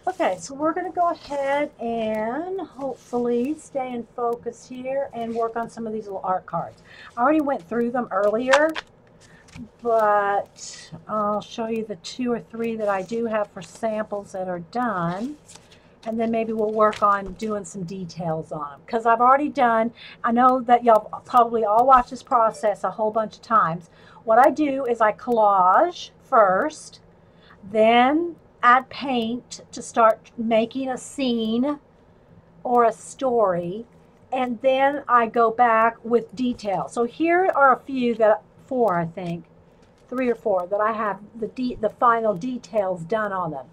Okay, so we're going to go ahead and hopefully stay in focus here and work on some of these little art cards. I already went through them earlier, but I'll show you the 2 or 3 that I do have for samples that are done. And then maybe we'll work on doing some details on them. Because I've already done, I know that y'all probably all watch this process a whole bunch of times. What I do is I collage first, then add paint to start making a scene or a story, and then I go back with detail. So here are a few that, 4 I think, 3 or 4 that I have the final details done on them.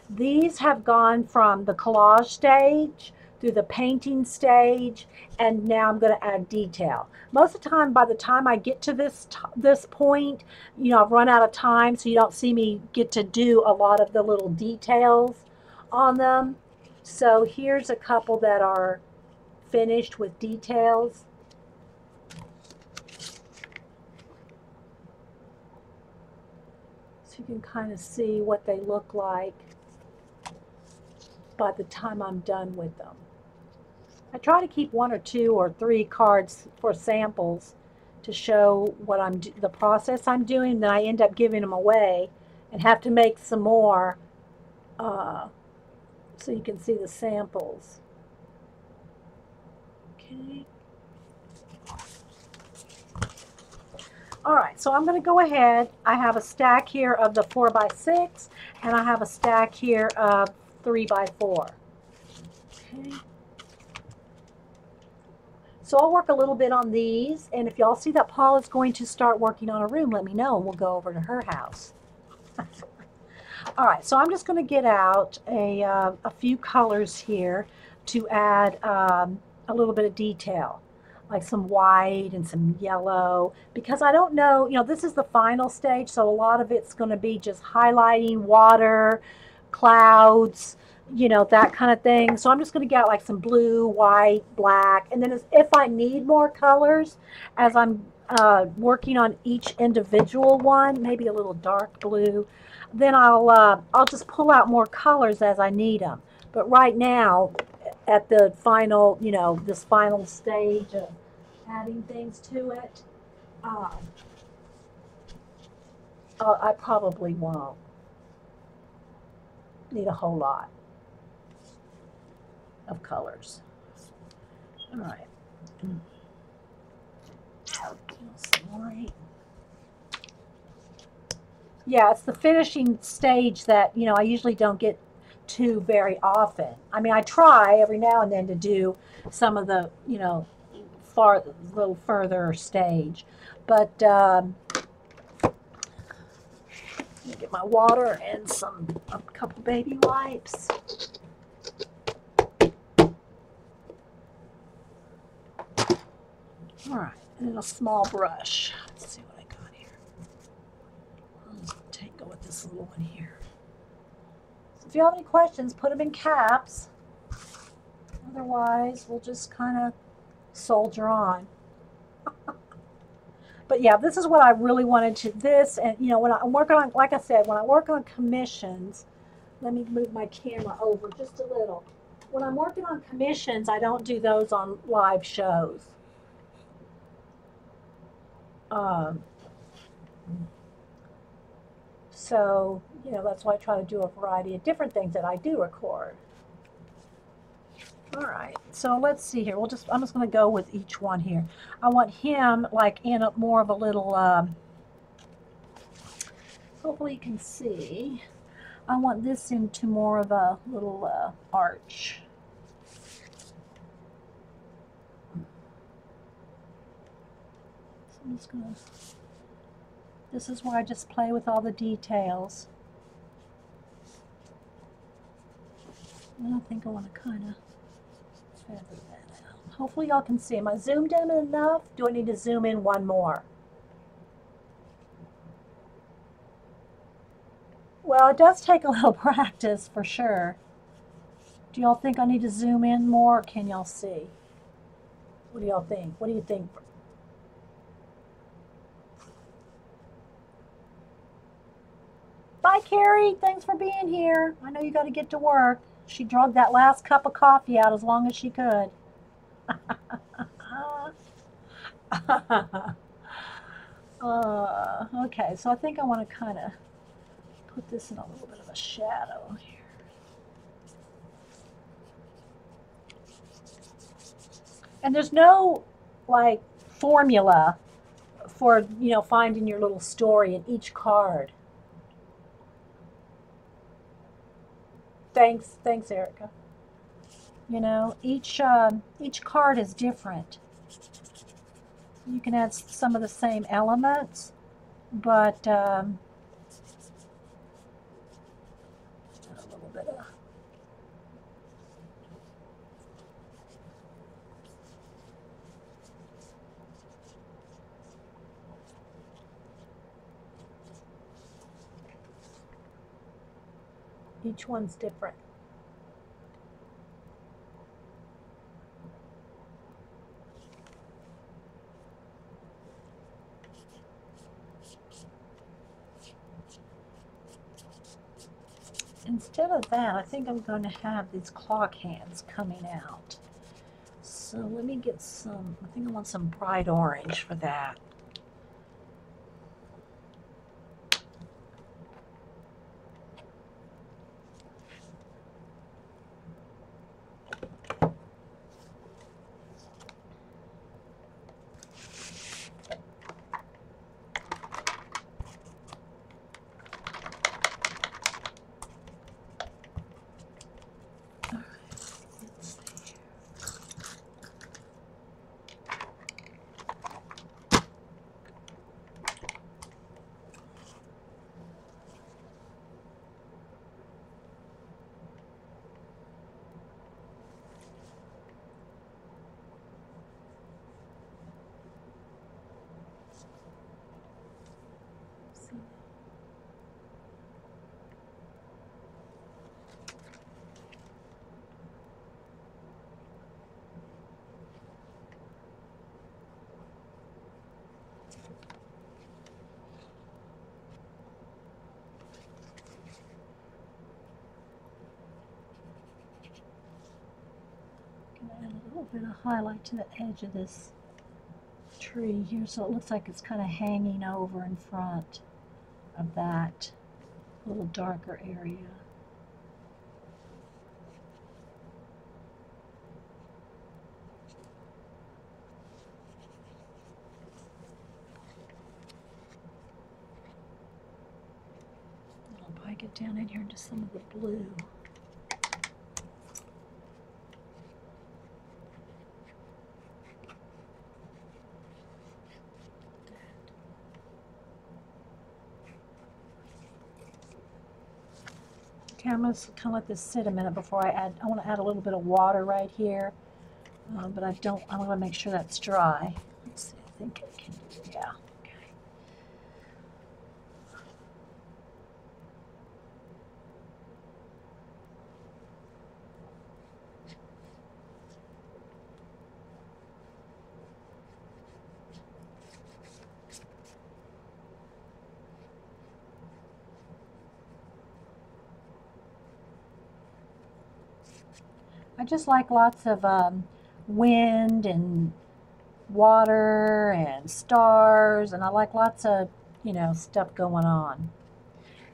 These have gone from the collage stage through the painting stage, and now I'm going to add detail. Most of the time, by the time I get to this point, I've run out of time, so you don't see me get to do a lot of the little details on them. So here's a couple that are finished with details. So you can kind of see what they look like by the time I'm done with them. I try to keep 1 or 2 or 3 cards for samples to show the process I'm doing. Then I end up giving them away and have to make some more so you can see the samples. Okay. All right, so I'm going to go ahead. I have a stack here of the 4x6, and I have a stack here of 3x4. Okay. So I'll work a little bit on these, and if y'all see that Paul is going to start working on a room, let me know, and we'll go over to her house. All right, so I'm just going to get out a few colors here to add a little bit of detail, like some white and some yellow, because I don't know, this is the final stage, so a lot of it's going to be just highlighting water, clouds, that kind of thing. So I'm just going to get like some blue, white, black, and then if I need more colors as I'm working on each individual one, maybe a little dark blue, then I'll just pull out more colors as I need them. But right now, at the final, this final stage of adding things to it, I probably won't need a whole lot of colors. All right. Yeah, it's the finishing stage that, I usually don't get to very often. I mean, I try every now and then to do some of the, little further stage. But let me get my water and a couple baby wipes. All right, and a small brush. Let's see what I got here. I'll just go with this little one here. So if you have any questions, put them in caps. Otherwise, we'll just kind of soldier on. But yeah, this is what I really wanted to, and when I'm working on, like I said, when I work on commissions, let me move my camera over just a little. When I'm working on commissions, I don't do those on live shows. So, that's why I try to do a variety of different things that I do record. All right, so let's see here. I'm just going to go with each one here. I want him like in more of a little, hopefully you can see. I want this into more of a little arch. So I'm just going to, this is where I just play with all the details. And I think I want to kind of feather that out. Hopefully y'all can see. Am I zoomed in enough? Do I need to zoom in one more? Well, it does take a little practice for sure. Do y'all think I need to zoom in more, or can y'all see? What do y'all think? What do you think? Hi, Carrie. Thanks for being here. I know you got to get to work. She drug that last cup of coffee out as long as she could. Okay, so I think I want to kind of put this in a little bit of a shadow here. And there's no like formula for, finding your little story in each card. Thanks, Erica. Each card is different. You can add some of the same elements, but a little bit of. Each one's different. Instead of that, I think I'm going to have these clock hands coming out. So let me get some, I think I want some bright orange for that. Add a little bit of highlight to the edge of this tree here so it looks like it's kind of hanging over in front of that little darker area. I'll probably get down in here into some of the blue. Okay, I'm going to kind of let this sit a minute before I add. I want to add a little bit of water right here, but I want to make sure that's dry. Let's see, I think I can do, yeah. Okay. I just like lots of wind and water and stars, and I like lots of, stuff going on.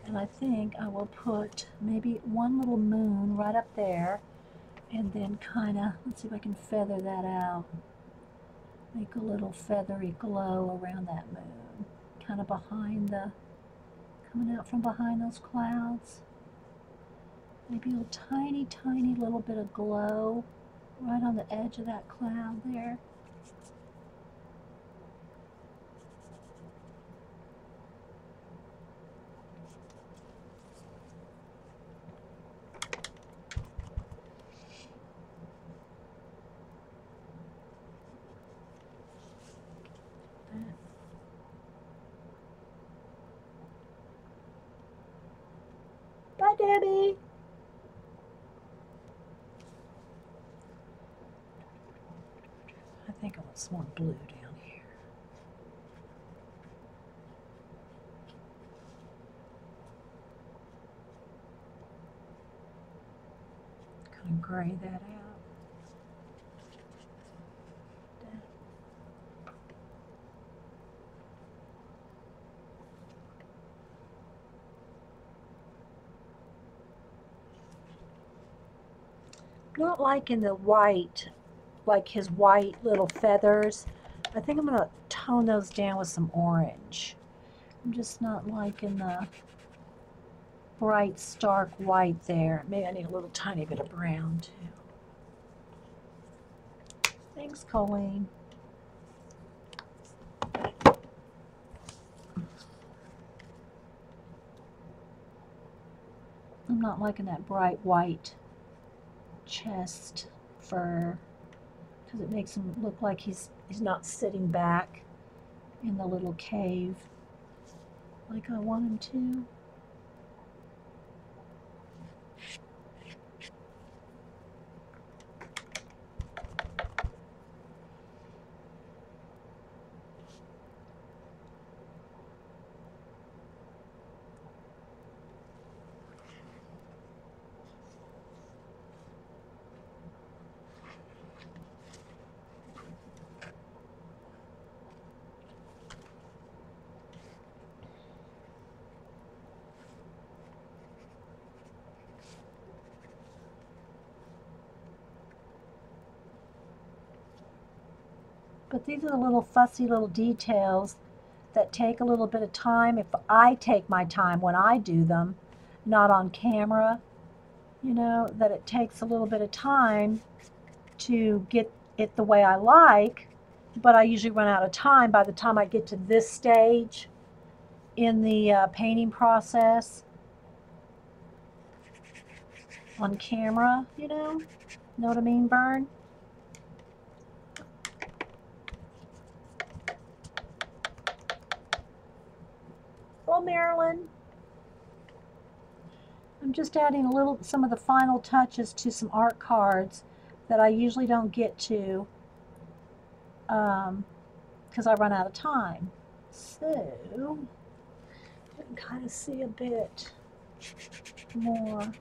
And I think I will put maybe one little moon right up there, and then kind of, let's see if I can feather that out. Make a little feathery glow around that moon, kind of behind coming out from behind those clouds. Maybe a tiny, tiny little bit of glow right on the edge of that cloud there. Bye, Debbie. I think I want some more blue down here. kind of gray that out. Not liking the white, like his white little feathers. I think I'm going to tone those down with some orange. I'm just not liking the bright, stark white there. Maybe I need a little tiny bit of brown too. Thanks, Colleen. I'm not liking that bright white chest fur because it makes him look like he's not sitting back in the little cave like I want him to. But these are the little fussy little details that take a little bit of time if I take my time when I do them, not on camera, you know, that it takes a little bit of time to get it the way I like, but I usually run out of time by the time I get to this stage in the painting process on camera, you know what I mean, Vern? Well, Marilyn, I'm just adding some of the final touches to some art cards that I usually don't get to because I run out of time. So, you can kind of see a bit more.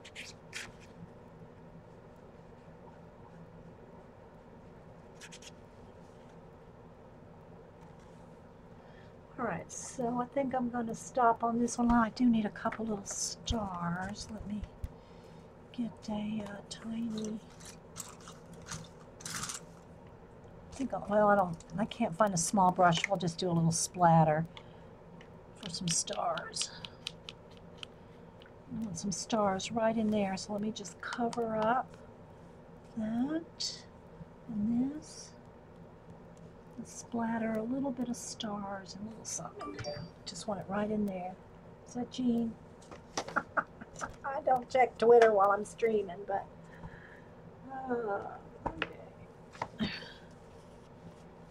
Alright, so I think I'm going to stop on this one. I do need a couple little stars. Let me get a tiny... I can't find a small brush. I'll just do a little splatter for some stars. I want some stars right in there, so let me just cover up that and this. Let's splatter a little bit of stars and a little something there. Just want it right in there. Is that Jean? I don't check Twitter while I'm streaming, but okay.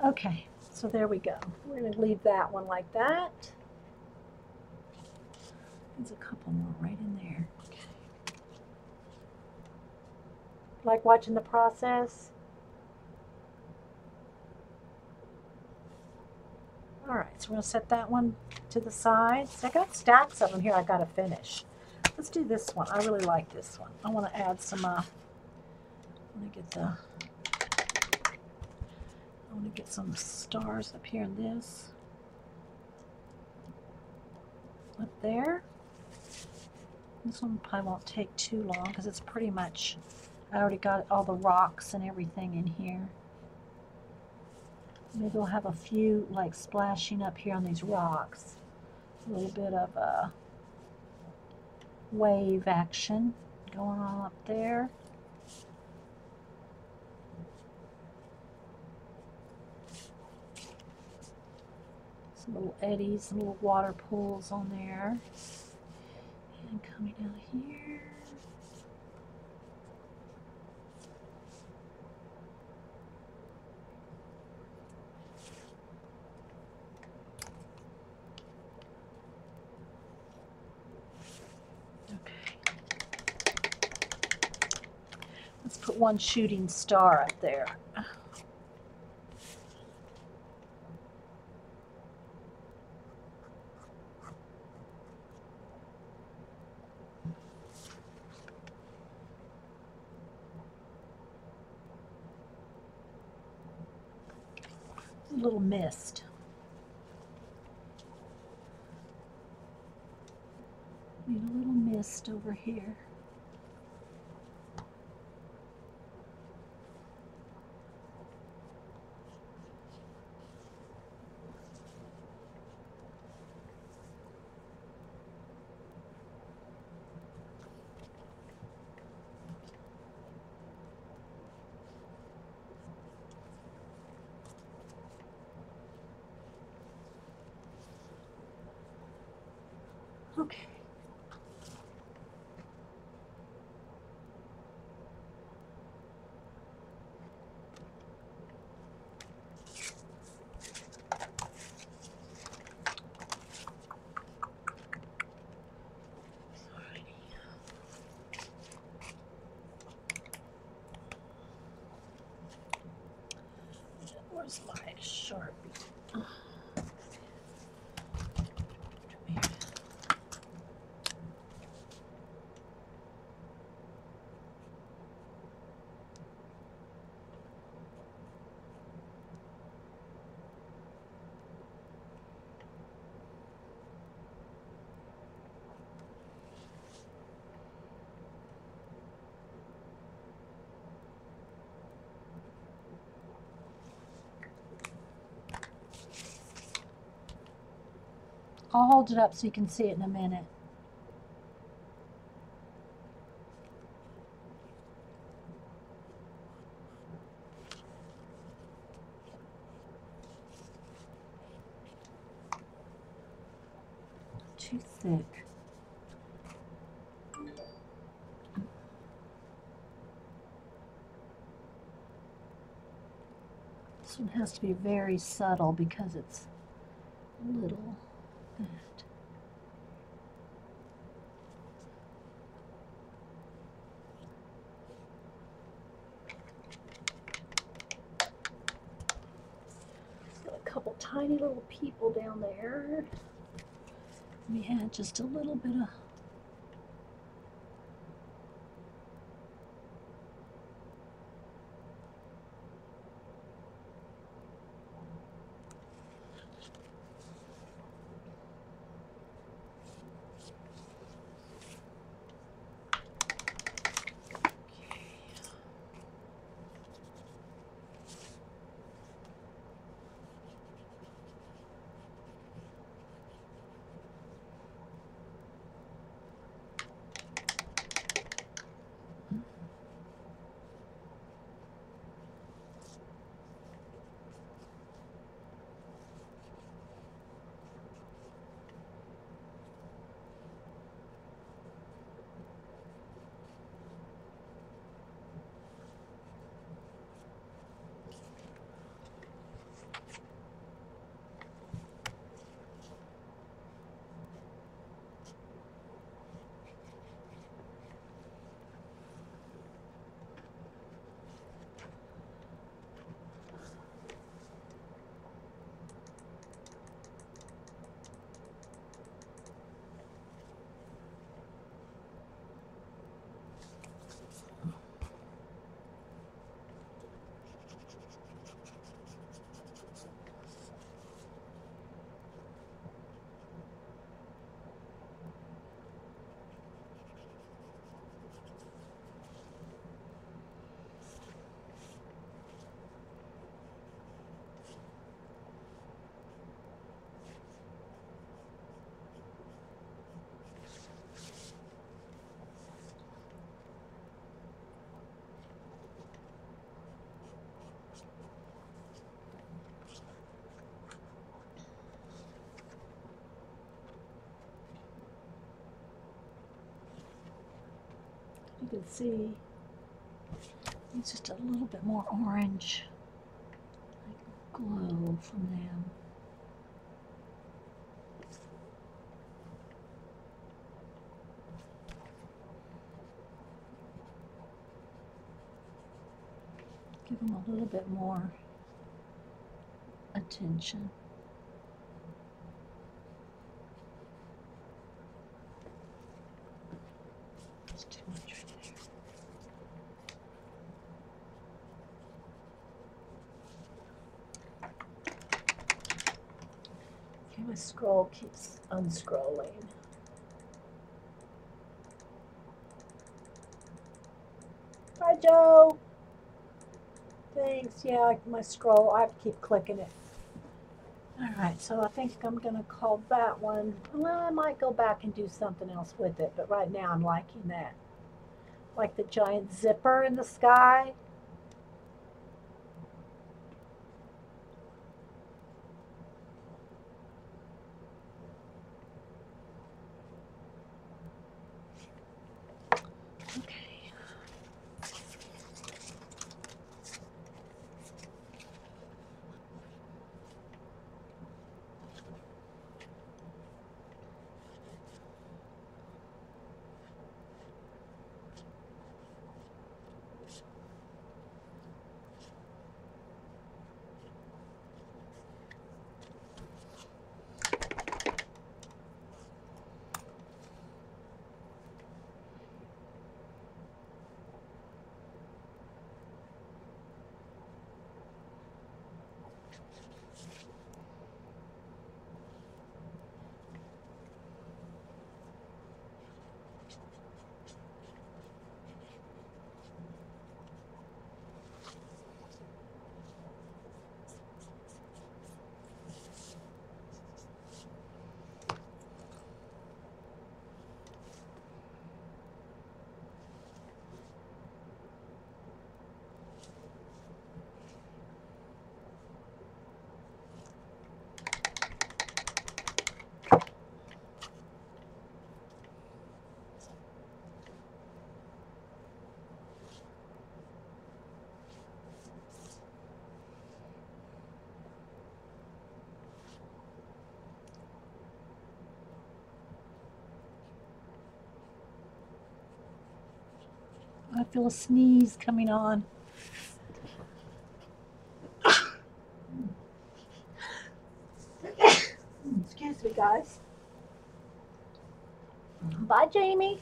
Okay, so there we go. We're going to leave that one like that. There's a couple more right in there. Okay. Like watching the process? All right, so we're going to set that one to the side. So I got stacks of them here I got to finish. Let's do this one. I really like this one. I want to add some, I want to get some stars up here in this. Up there. This one probably won't take too long because it's pretty much, I already got all the rocks and everything in here. Maybe we'll have a few like splashing up here on these rocks. A little bit of a wave action going on up there. Some little eddies, some little water pools on there. And coming down here. Let's put one shooting star up there. a little mist. Need a little mist over here. Okay. Where's my Sharpie? I'll hold it up so you can see it in a minute. Too thick. This one has to be very subtle because it's little. That. Got a couple tiny little people down there. We had just a little bit of you can see it's just a little bit more orange, like glow from them. Give them a little bit more attention. It's too much right there. scroll keeps unscrolling. Hi, Joe. Thanks. Yeah, my scroll, I have to keep clicking it. All right, so I think I'm going to call that one. Well, I might go back and do something else with it, but right now I'm liking that. Like the giant zipper in the sky. Okay. I feel a sneeze coming on. Excuse me, guys. Bye, Jamie.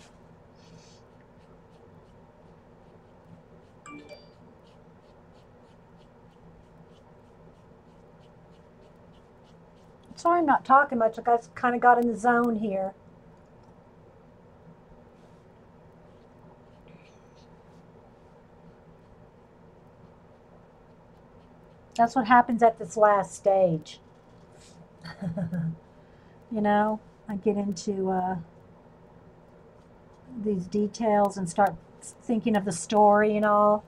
Sorry I'm not talking much. I guys kind of got in the zone here. That's what happens at this last stage. You know, I get into these details and start thinking of the story and all.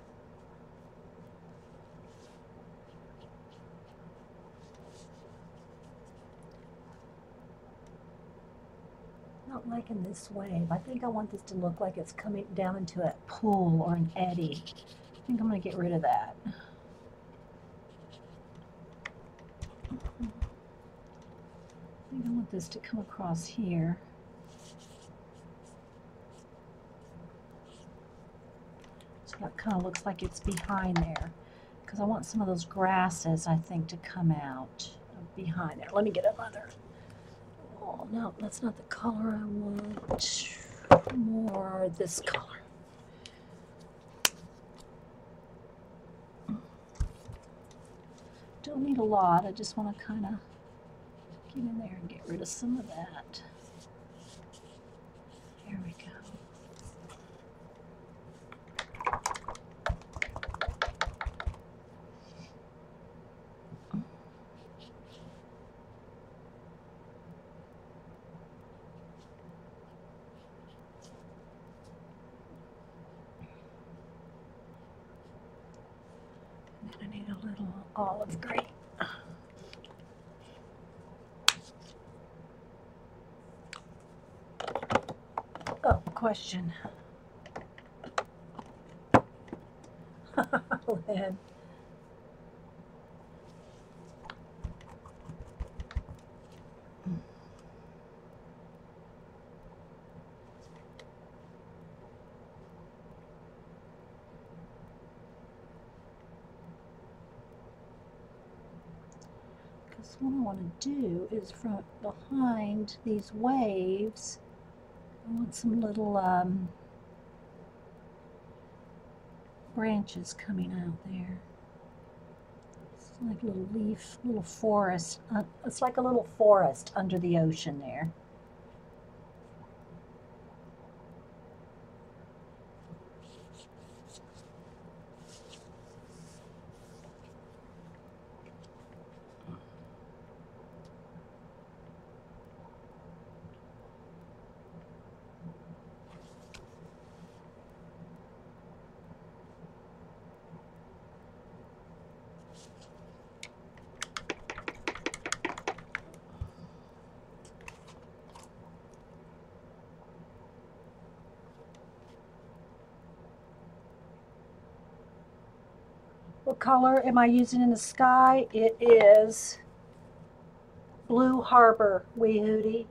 Not liking this wave. I think I want this to look like it's coming down into a pool or an eddy. I think I'm going to get rid of that. I think I want this to come across here. So that kind of looks like it's behind there. Because I want some of those grasses, I think, to come out behind there. Let me get another. Oh, no, that's not the color I want. More this color. Don't need a lot. I just want to kind of get in there and get rid of some of that. There we go. And then I need a little olive green. Oh, question. Lynn. Because what I want to do is from behind these waves, I want some little branches coming out there. Like a little leaf, little forest. It's like a little forest under the ocean there. What color am I using in the sky? It is Blue Harbor, Wee Hootie.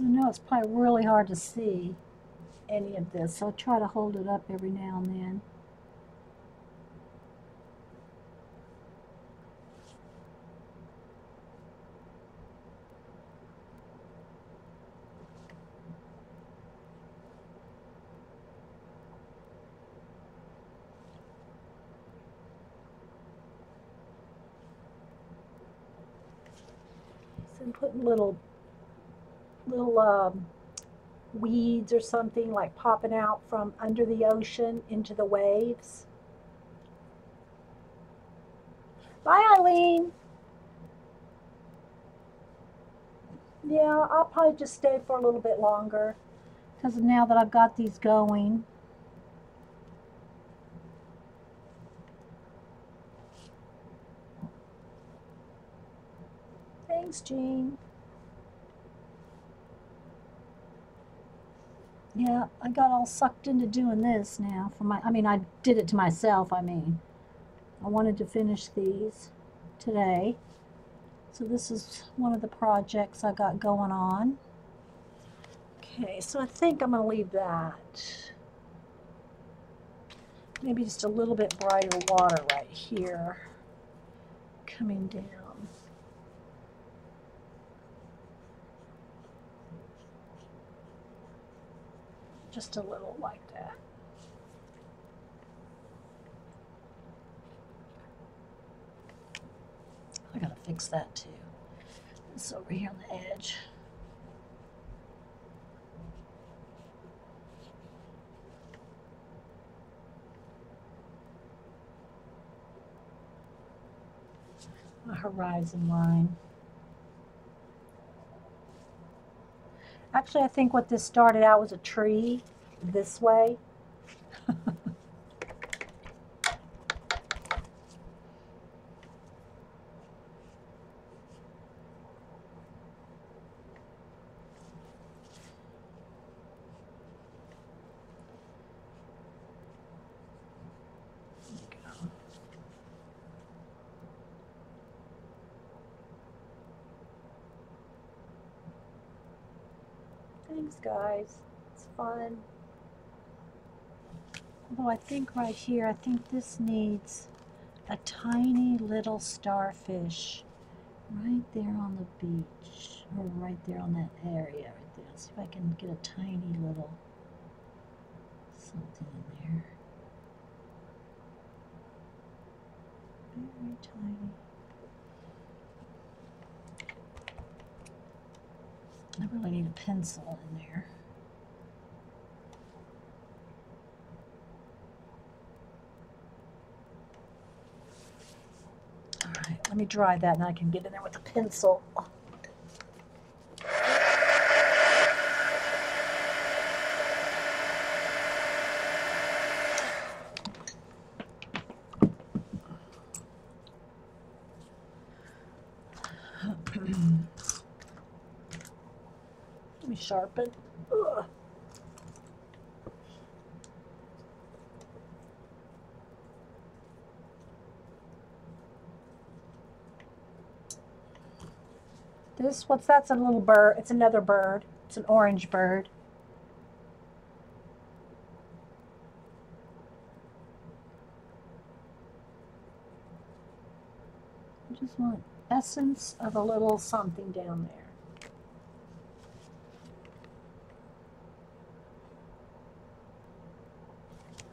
I know it's probably really hard to see any of this, so I'll try to hold it up every now and then. So I'm putting little weeds or something like popping out from under the ocean into the waves. Bye, Eileen. Yeah, I'll probably just stay for a little bit longer because now that I've got these going. Thanks, Jean. Yeah, I got all sucked into doing this now for my, I did it to myself, I wanted to finish these today. So this is one of the projects I got going on. Okay, so I think I'm going to leave that. Maybe just a little bit brighter water right here coming down. Just a little like that. I gotta fix that too. It's over here on the edge. A horizon line. Actually, I think what this started out was a tree this way. Thanks, guys. It's fun. Although I think right here, I think this needs a tiny little starfish right there on the beach, or right there on that area right there. See if I can get a tiny little something in there. Very tiny. I really need a pencil in there. All right, let me dry that and I can get in there with a pencil. Let me sharpen. Ugh. This, what's that's a little bird. It's another bird. It's an orange bird. I just want essence of a little something down there.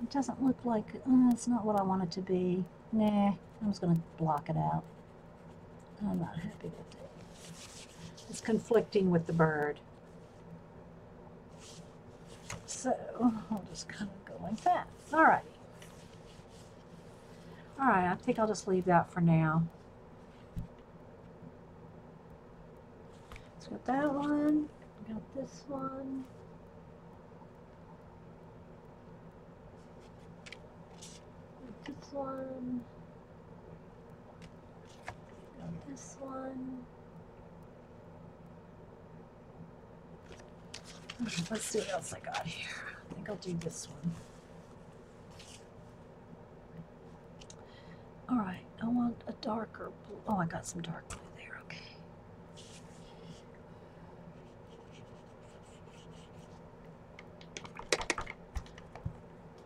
It doesn't look like, it's not what I want it to be. Nah, I'm just going to block it out. I'm not happy with it. It's conflicting with the bird. So I'll just kind of go like that. All right. All right, I think I'll just leave that for now. So got that one, got this one. This one. Got this one. Okay, let's see what else I got here. I think I'll do this one. All right, I want a darker blue. Oh, I got some dark blue there. Okay.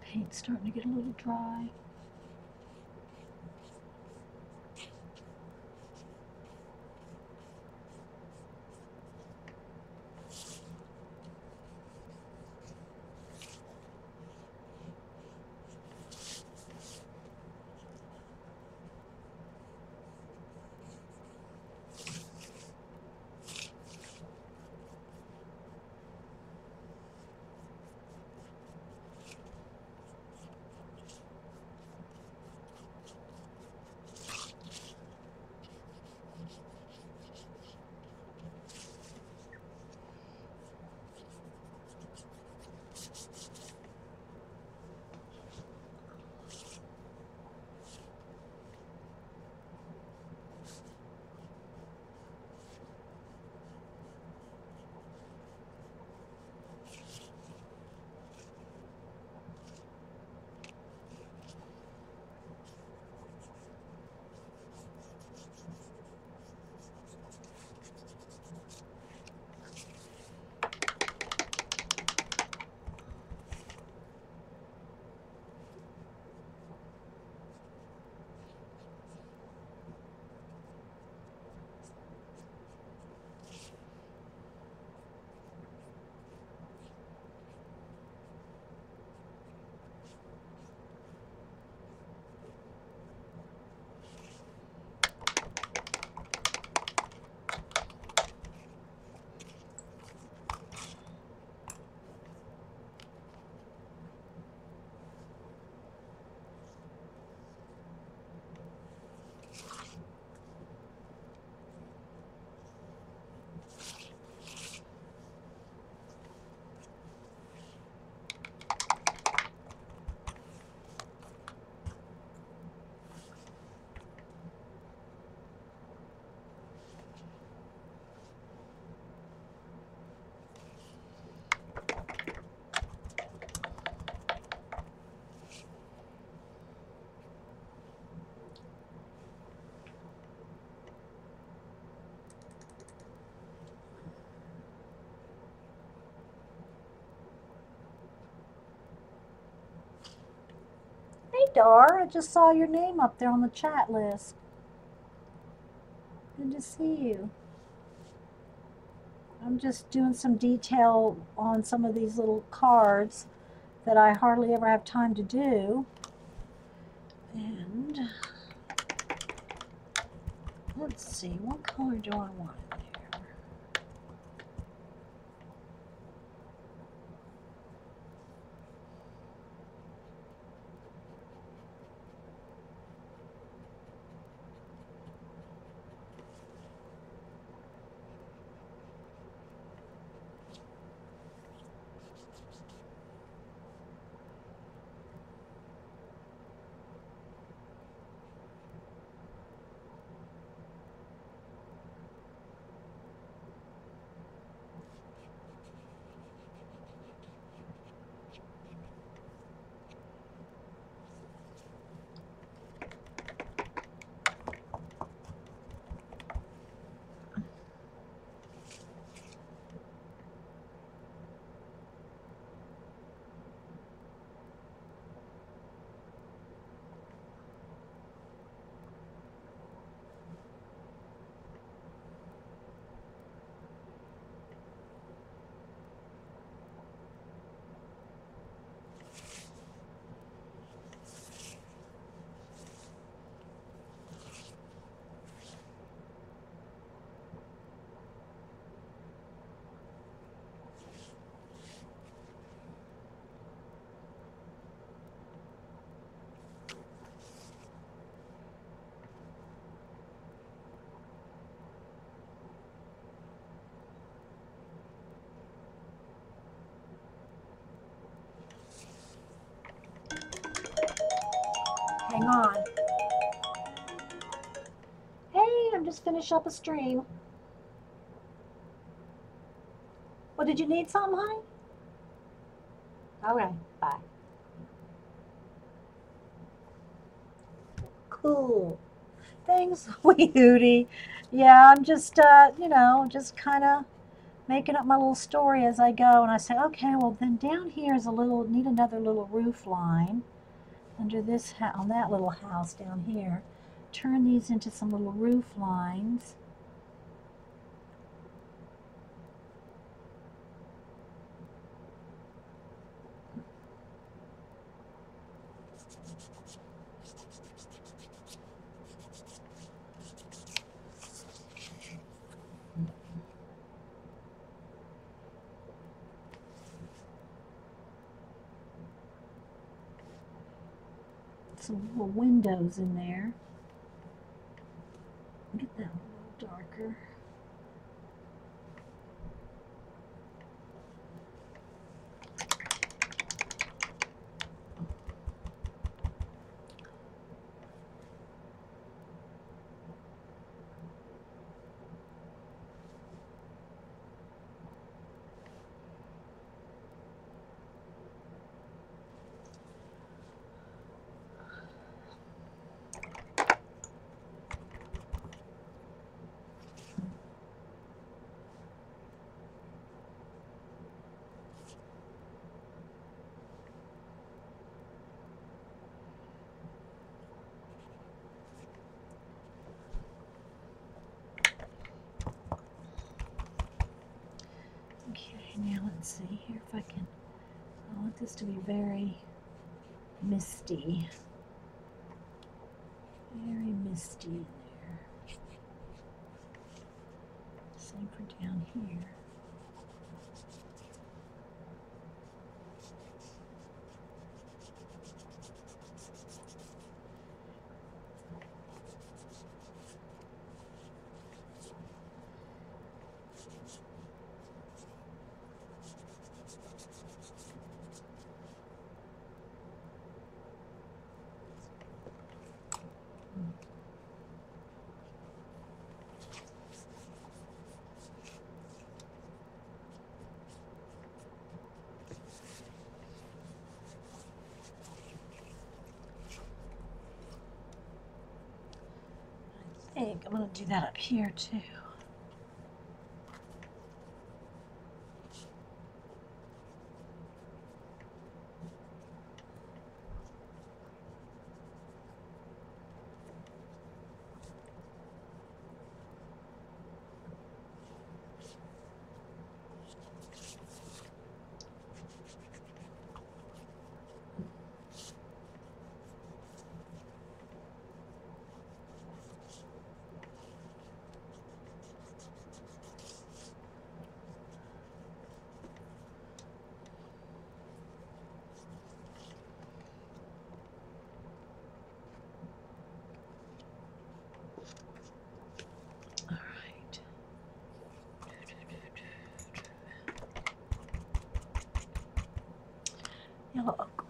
Paint's starting to get a little dry. Hey, Dar, I just saw your name up there on the chat list. Good to see you. I'm just doing some detail on some of these little cards that I hardly ever have time to do. And let's see, what color do I want in there? on? Hey, I'm just finished up a stream. Well, did you need something, honey? Okay, bye. Cool. Thanks, sweet Hootie. Yeah, I'm just, you know, just kind of making up my little story as I go. And I say, okay, well, then down here is a little, need another little roof line under this, on that little house down here. Turn these into some little roof lines. Some little windows in there. Get that a little darker. Okay, now let's see here if I can, I want this to be very misty. Very misty in there. Same for down here. I think I'm going to do that up here too. Yellow oak.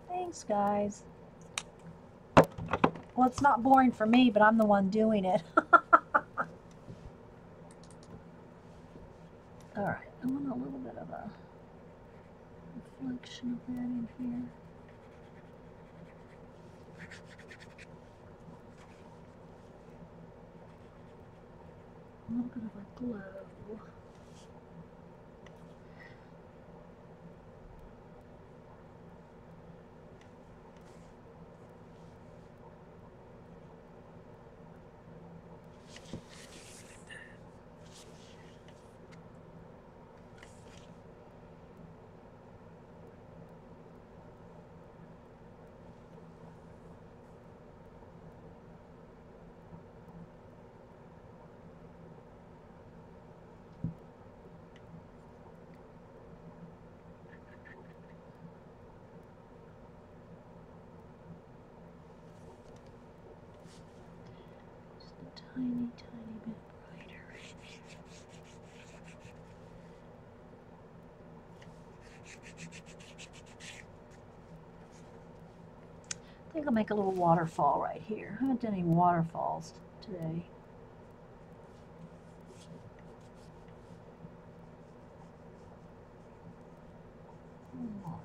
Thanks, guys. Well, it's not boring for me, but I'm the one doing it. All right, I want a little bit of a reflection of that in here. A little bit of a glow. Tiny, tiny bit brighter. think I'll make a little waterfall right here. I haven't done any waterfalls today. Waterfall.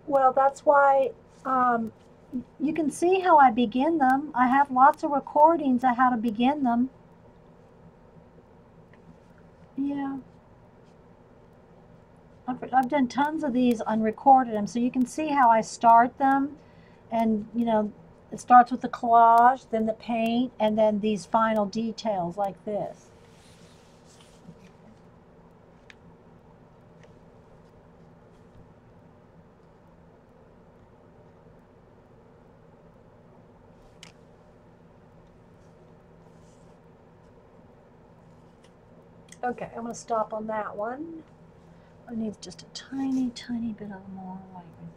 Well, that's why you can see how I begin them. I have lots of recordings of how to begin them. Yeah. I've done tons of these unrecorded them, so you can see how I start them. And, you know, it starts with the collage, then the paint, and then these final details like this. Okay, I'm going to stop on that one. I need just a tiny, tiny bit of more white right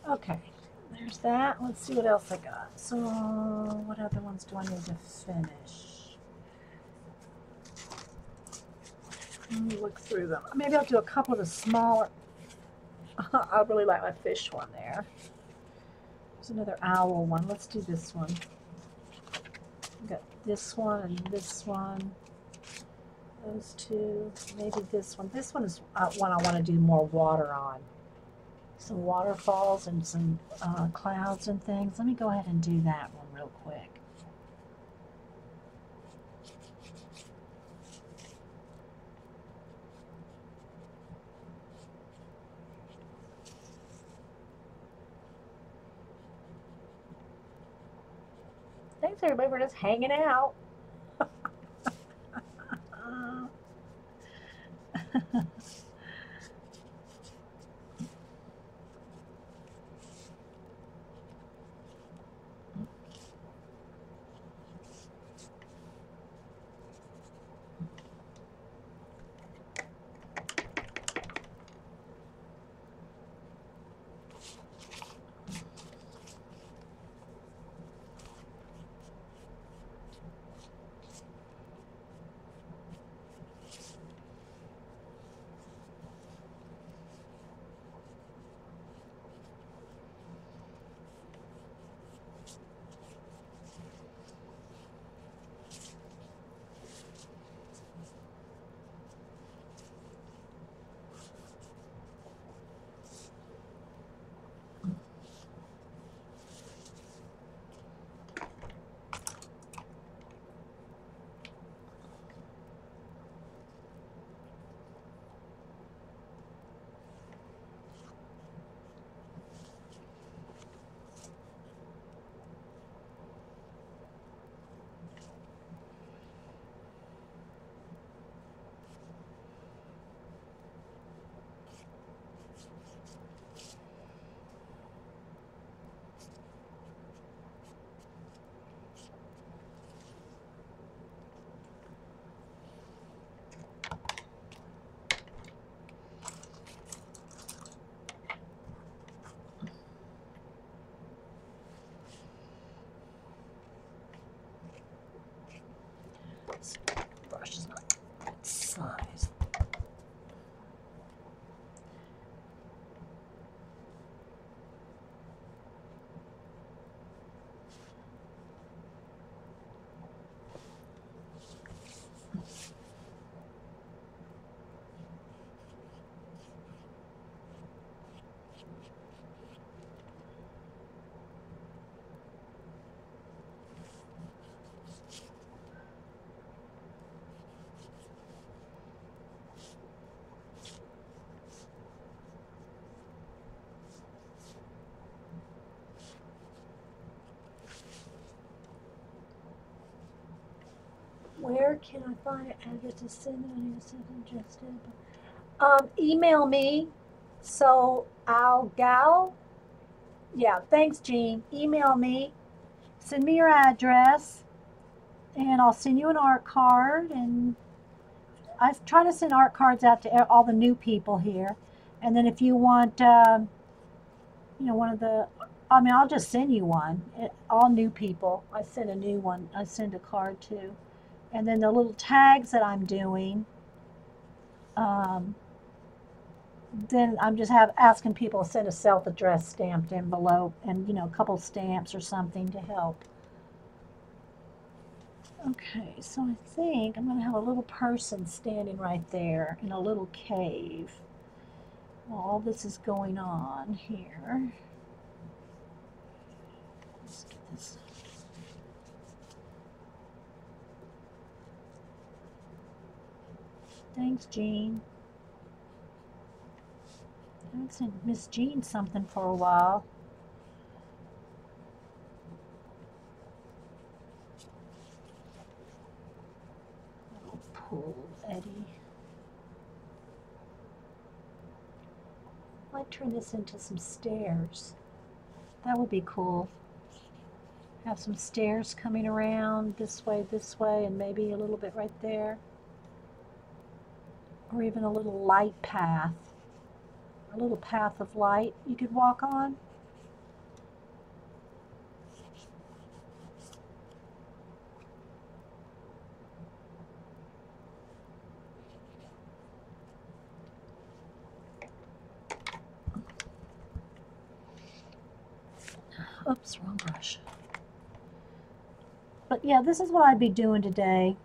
there. Okay, there's that. Let's see what else I got. So, what other ones do I need to finish? Let me look through them. Maybe I'll do a couple of the smaller. I really like my fish one there. There's another owl one. Let's do this one. I've got this one and this one. Those two. Maybe this one. This one is one I want to do more water on. Some waterfalls and some clouds and things. Let me go ahead and do that one real quick. Thanks everybody for just hanging out. Where can I find an address to send it? I need to send it just email me. So yeah, thanks, Jean. Email me, send me your address, and I'll send you an art card. And I try to send art cards out to all the new people here. And then if you want, one of the, I mean, I'll just send you one. All new people, I send a new one. I send a card to. And then the little tags that I'm doing, then I'm just asking people to send a self-addressed stamped envelope and, a couple stamps or something to help. Okay, so I think I'm going to have a little person standing right there in a little cave while all this is going on here. Let's get this. Thanks, Jean. I haven't sent Miss Jean something for a while. I'll pull Eddie. I might turn this into some stairs. That would be cool. Have some stairs coming around this way, and maybe a little bit right there. Or even a little light path. A little path of light you could walk on. Oops, wrong brush. But yeah, this is what I'd be doing today.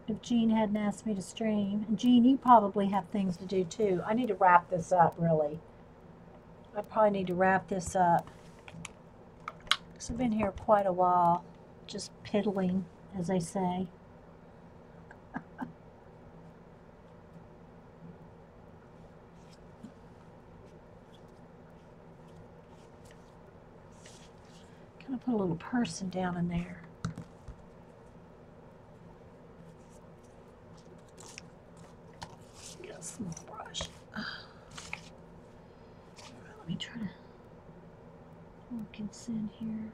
If Jean hadn't asked me to stream. And Jean, you probably have things to do too. I need to wrap this up, really. I probably need to wrap this up. Because I've been here quite a while. Just piddling, as they say. Kind of put a little person down in there. Get a small brush. Let me try to work this in here.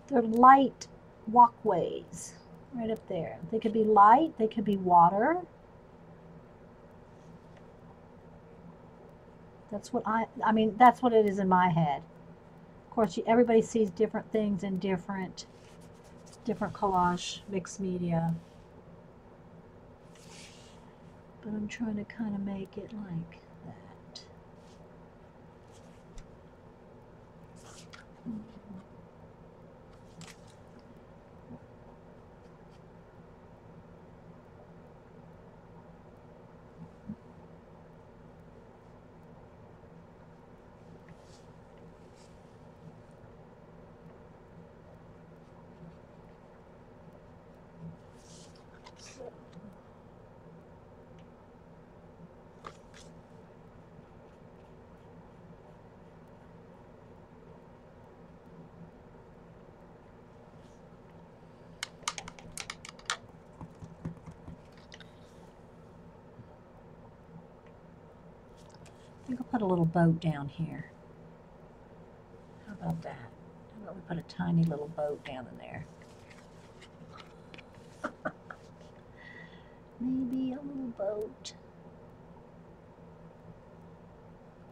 They're light walkways right up there. They could be light, they could be water. That's what I mean, that's what it is in my head. Of course, everybody sees different things in different collage, mixed media. But I'm trying to kind of make it like that. I think I'll put a little boat down here. How about that? How about we put a tiny little boat down in there? boat.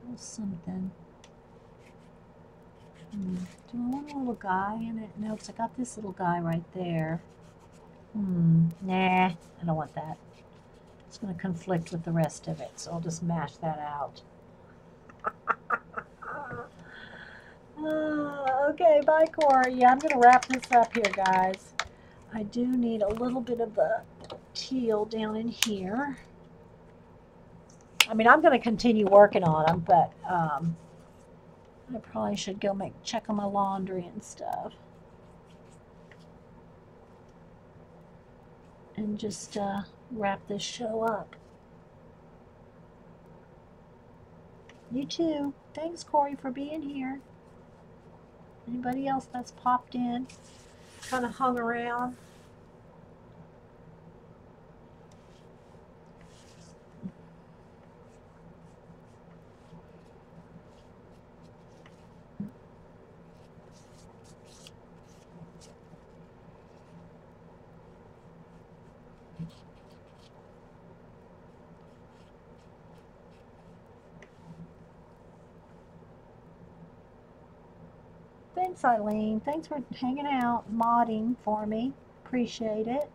Or something. Do I want a little guy in it? No, because I got this little guy right there. Nah, I don't want that. It's going to conflict with the rest of it, so I'll just mash that out. Okay, bye, Corey. Yeah, I'm going to wrap this up here, guys. I do need a little bit of the teal down in here. I mean, I'm going to continue working on them, but I probably should go check on my laundry and stuff. And just wrap this show up. You too. Thanks, Corey, for being here. Anybody else that's popped in, kind of hung around? Thanks, Eileen. Thanks for hanging out, modding for me. Appreciate it.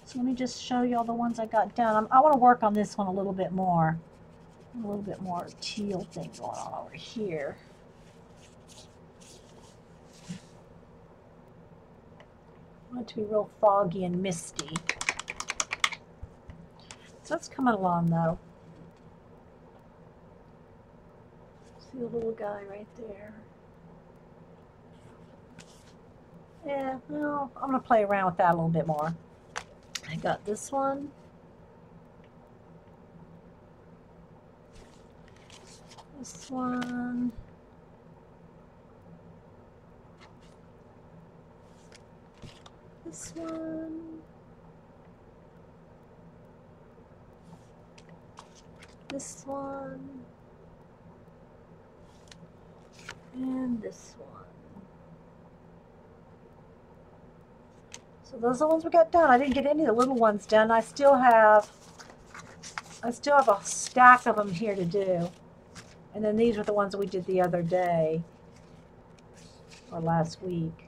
So let me just show you all the ones I got done. I want to work on this one a little bit more. A little bit more teal thing going on over here. I want it to be real foggy and misty. So that's coming along though. See the little guy right there. Yeah, well, I'm going to play around with that a little bit more. I got this one. This one. This one. This one. And this one. So those are the ones we got done. I didn't get any of the little ones done. I still have a stack of them here to do. And then these were the ones that we did the other day or last week.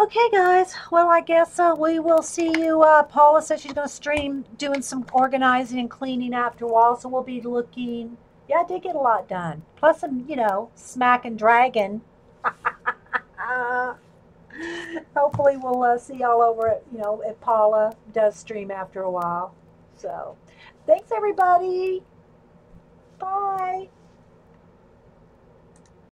Okay, guys. Well, I guess we will see you. Paula says she's going to stream doing some organizing and cleaning after a while, so we'll be looking. Yeah, I did get a lot done. Plus some, smack and dragging. Hopefully we'll see y'all over at, if Paula does stream after a while. So, thanks, everybody.